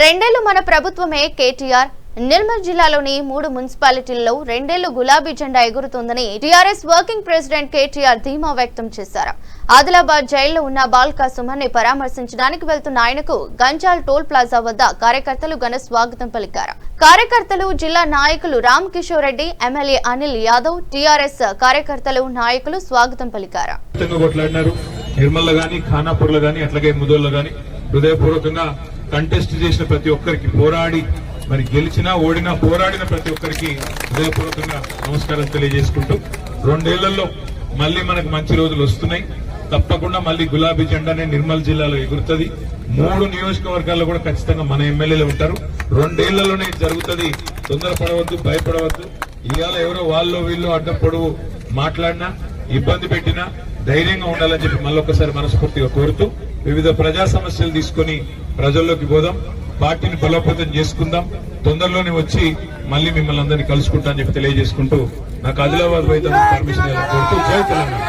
రెండేళ్లు మన ప్రభుత్వమే కేటీఆర్ నిర్మల్ జిల్లాలోని 3 మున్సిపాలిటీల్లో రెండేళ్లు గులాబీ జెండా ఎగురుతుందని టీఆర్ఎస్ వర్కింగ్ ప్రెసిడెంట్ కేటీఆర్ ధీమా వ్యక్తం చేశారు. ఆదిలాబాద్ జైల్లో ఉన్న బాల్కా సుమన్ ని పరామర్శించడానికి వెళ్తున్న ఆయనకు గంజాల్ టోల్ ప్లాజా వద్ద కార్యకర్తలు ఘన స్వాగతం పలికారు. కార్యకర్తలు, జిల్లా నాయకులు రామ్ కిషోర్ రెడ్డి, ఎమ్మెల్యే అనిల్ యాదవ్, టీఆర్ఎస్ కార్యకర్తలు, నాయకులు స్వాగతం పలికారు. నిర్మల్ గాని, ఖానాపూర్ గాని, అట్లాగే ముదోల్లో గాని హృదయపూర్వకంగా కంటెస్ట్ చేసిన ప్రతి ఒక్కరికి, పోరాడి మరి గెలిచినా ఓడినా పోరాడిన ప్రతి ఒక్కరికి హృదయపూర్వకంగా నమస్కారం తెలియజేసుకుంటూ, 2 ఏళ్లలో మళ్ళీ మనకు మంచి రోజులు వస్తున్నాయి. తప్పకుండా మళ్ళీ గులాబీ జెండానే నిర్మల్ జిల్లాలో ఎగురుతుంది. 3 నియోజకవర్గాల్లో కూడా ఖచ్చితంగా మన ఎమ్మెల్యేలు ఉంటారు. 2 ఏళ్లలోనే జరుగుతుంది. తొందరపడవద్దు, భయపడవద్దు. ఇవాళ ఎవరో వాళ్ళు వీళ్ళు అడ్డం పొడవు మాట్లాడినా, ఇబ్బంది పెట్టినా ధైర్యంగా ఉండాలని చెప్పి మళ్ళొకసారి మనస్ఫూర్తిగా కోరుతూ, వివిధ ప్రజా సమస్యలు తీసుకుని ప్రజల్లోకి పోదాం, పార్టీని బలోపేతం చేసుకుందాం. తొందరలోనే వచ్చి మళ్ళీ మిమ్మల్ని అందరినీ కలుసుకుంటా అని చెప్పి తెలియజేసుకుంటూ, నాకు ఆదిలాబాద్ పోయితే పర్మిషన్ కోరుతూ జై తెలంగాణ.